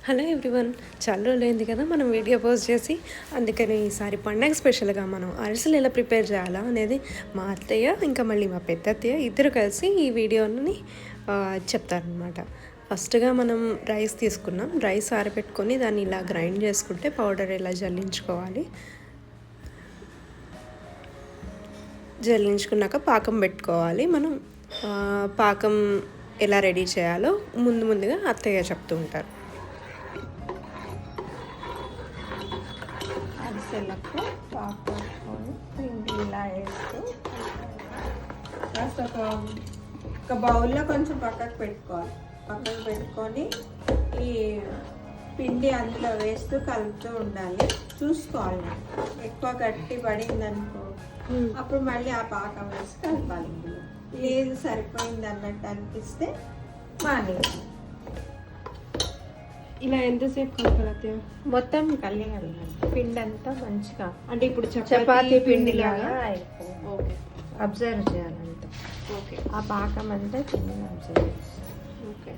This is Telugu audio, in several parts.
హలో ఎవ్రీవన్, చాలా రోజులైంది కదా మనం వీడియో పోస్ట్ చేసి. అందుకని ఈసారి పండగ స్పెషల్గా మనం అరిసెలు ఎలా ప్రిపేర్ చేయాలా అనేది మా అత్తయ్య ఇంకా మళ్ళీ మా పెద్ద అత్తయ్య ఇద్దరు కలిసి ఈ వీడియోని చెప్తారనమాట. ఫస్ట్గా మనం రైస్ తీసుకున్నాం. రైస్ ఆరబెట్టుకొని దాన్ని ఇలా గ్రైండ్ చేసుకుంటే పౌడర్ ఎలా జల్లించుకున్నాక పాకం పెట్టుకోవాలి. మనం పాకం ఎలా రెడీ చేయాలో ముందుగా అత్తయ్య చెప్తూ ఉంటారు. అరిసెలకు పాకు పెట్టుకొని పిండి ఇలా వేస్తూ ఫస్ట్ ఒక బౌల్లో కొంచెం పక్కకు పెట్టుకొని ఈ పిండి అందులో వేస్తూ కలుపుతూ ఉండాలి. చూసుకోవాలి, ఎక్కువ గట్టి పడిందనుకో అప్పుడు మళ్ళీ ఆ పాకం వేసి కలపాలి. లేదు సరిపోయింది అన్నట్టు అనిపిస్తే మానేయాలి. ఇలా ఎంతసేపు కలపాలి? మొత్తం కలియాలి పిండి అంతా మంచిగా, అంటే ఇప్పుడు చపాతీ పిండి లాగా ఓకే, అబ్జర్వ్ చేయాలంటే ఓకే ఆ పాకం అంతా పిండిని అబ్జర్వ్ చేయాలి. ఓకే,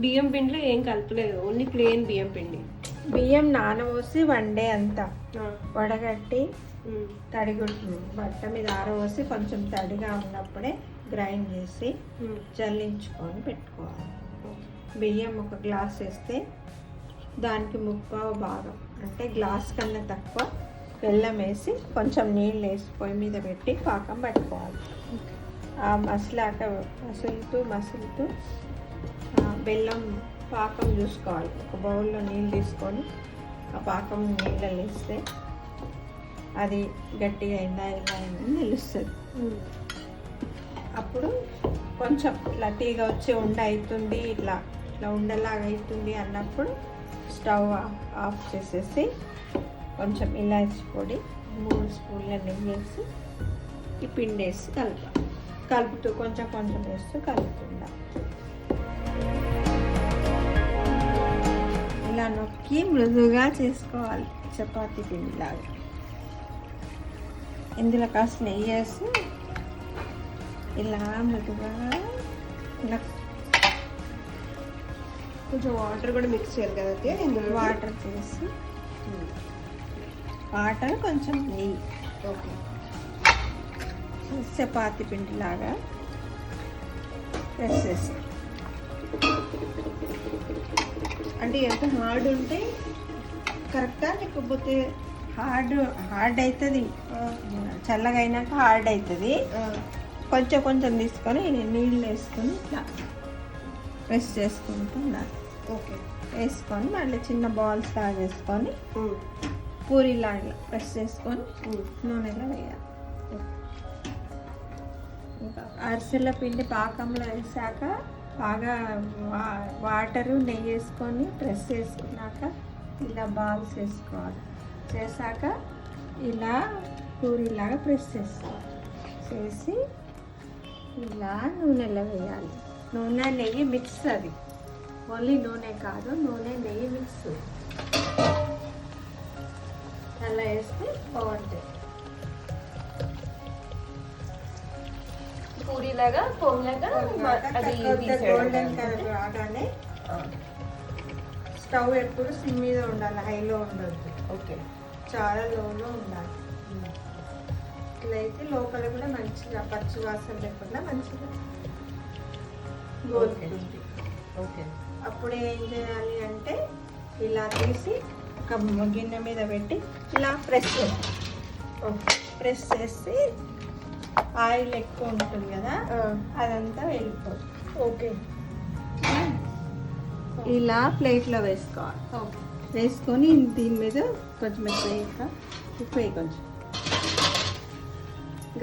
బియ్యం పిండిలో ఏం కలపలేదు, ఓన్లీ ప్లెయిన్ బియ్యం పిండి. బియ్యం నానబోసి వన్డే అంతా వడగట్టి తడిగుడ్డు బట్ట మీద ఆరబోసి కొంచెం తడిగా ఉన్నప్పుడే గ్రైండ్ చేసి జల్లించుకొని పెట్టుకోవాలి. బియ్యం ఒక గ్లాస్ వేస్తే దానికి ముప్పావు భాగం అంటే గ్లాస్ కన్నా తక్కువ బెల్లం వేసి కొంచెం నీళ్ళు వేసి పొయ్యి మీద పెట్టి పాకం పట్టుకోవాలి. ఆ మసులుతూ బెల్లం పాకం చూసుకోవాలి. ఒక బౌల్లో నీళ్ళు తీసుకొని ఆ పాకం నీళ్ళలో వేస్తే అది గట్టిగా అయిందా ఇలా అయిందని తెలుస్తుంది. అప్పుడు కొంచెం ఇట్లా తీగ వచ్చి ఉండ అవుతుంది, ఇట్లా ఉండలాగా అవుతుంది అన్నప్పుడు స్టవ్ ఆఫ్ చేసేసి కొంచెం ఇలాచి పొడి 3 స్పూన్ల నెయ్యి వేసి ఈ పిండి వేసి కలుపుతూ కొంచెం వేస్తూ కలుపుతుందా. ఇలా నొక్కి మృదువుగా చేసుకోవాలి, చపాతీ పిండిలాగా. ఇందులో కాస్త నెయ్యి వేసి ఇలా మృదువుగా కొంచెం వాటర్ కూడా మిక్స్ చేయాలి కదా, వాటర్ చేసి వాటర్ కొంచెం నెయ్యి ఓకే చపాతీ పిండిలాగా ప్రెస్ చేసి. అంటే ఎంత హార్డ్ ఉంటే కరెక్టా, లేకపోతే హార్డ్ అవుతుంది, చల్లగా అయినాక హార్డ్ అవుతుంది. కొంచెం తీసుకొని నీళ్ళు వేసుకొని ఇట్లా ప్రెస్ చేసుకుంటున్నారు. ఓకే, వేసుకొని మళ్ళీ చిన్న బాల్స్ లాగా చేసుకొని పూరీలాగా ప్రెస్ చేసుకొని నూనెలో వేయాలి. ఇంకా అరిసెల పిండి పాకంలో వేసాక బాగా వాటరు నెయ్యి వేసుకొని ప్రెస్ చేసుకున్నాక ఇలా బాల్స్ వేసుకోవాలి. చేశాక ఇలా పూరీలాగా ప్రెస్ చేసుకోవాలి. చేసి ఇలా నూనెలో వేయాలి. నూనె నెయ్యి మిక్స్, అది ఓన్లీ నూనె కాదు, నూనె నెయ్యి మిక్స్. అలా వేస్తే బాగుంటాయి. పూరీలాగా గోల్డెన్ కలర్ రాగానే స్టవ్ ఎప్పుడు సిమ్ మీద ఉండాలి, హైలో ఉండద్దు. ఓకే, చాలా లోలో ఉండాలి. ఇట్లా అయితే లోపల కూడా మంచిగా పచ్చి వాసన లేకుండా మంచిగా గోలుతుంది. ఓకే, అప్పుడు ఏం చేయాలి అంటే ఇలా తీసి ఒక గిన్నె మీద పెట్టి ఇలా ప్రెస్ చేసి ఆయిల్ ఎక్కువ ఉంటుంది కదా అదంతా వెళ్ళిపోతుంది. ఓకే, ఇలా ప్లేట్లో వేసుకోవాలి. ఓకే, వేసుకొని దీని మీద కొంచెం ఉప్పు కొంచెం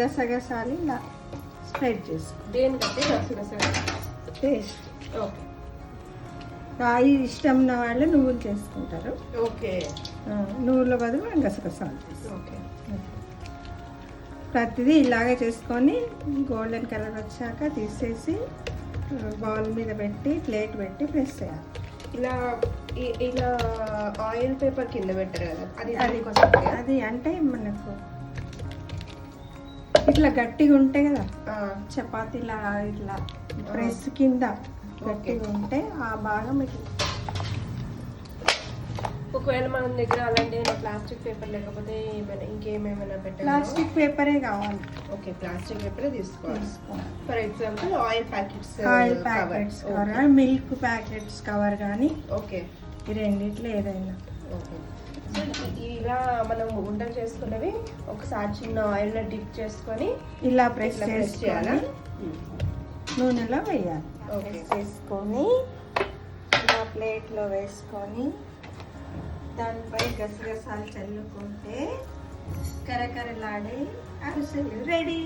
గసగసాలు ఇలా స్ప్రెడ్ చేసుకోవాలి. దేనికంటే టేస్ట్. ఓకే, రాయి ఇష్టం ఉన్న వాళ్ళు నువ్వులు చేసుకుంటారు. ఓకే, నువ్వుల బదులు మనం గసగసాలు చేస్తాం. ఓకే, ప్రతిదీ ఇలాగే చేసుకొని గోల్డెన్ కలర్ వచ్చాక తీసేసి బౌల్ మీద పెట్టి ప్లేట్ పెట్టి ప్రెస్ చేయాలి. ఇలా ఆయిల్ పేపర్ కింద పెట్టారు కదా, అది అంటే మనకు ఇట్లా గట్టిగా ఉంటాయి కదా చపాతీలా, ఇట్లా ప్రెస్ కింద గట్టిగా ఉంటే ఆ భాగం ఇట్లా ఒకవేళ మన దగ్గర అలాంటి ప్లాస్టిక్ పేపర్ లేకపోతే ఏమైనా ఇంకేమేమైనా పెట్టాలి? ప్లాస్టిక్ పేపరే కావాలి. ఓకే, ప్లాస్టిక్ పేపరే తీసుకోవాలి. For example oil packets, oil packets cover, milk packets cover కానీ ఓకే, ఈ రెండిట్లో ఏదైనా. ఓకే. సో ఇలా మనం ఉండలు చేసుకున్నవి ఒకసారి చిన్న ఆయిల్లో డిప్ చేసుకొని ఇలా ప్రెస్ చేయాలా? నూనెలో వేయాలి. ఓకే. వేసుకొని ఇలా ప్లేట్లో వేసుకొని దానిపై గసగసాలు చల్లుకుంటే కరకరలాడే అరిసెలు రెడీ.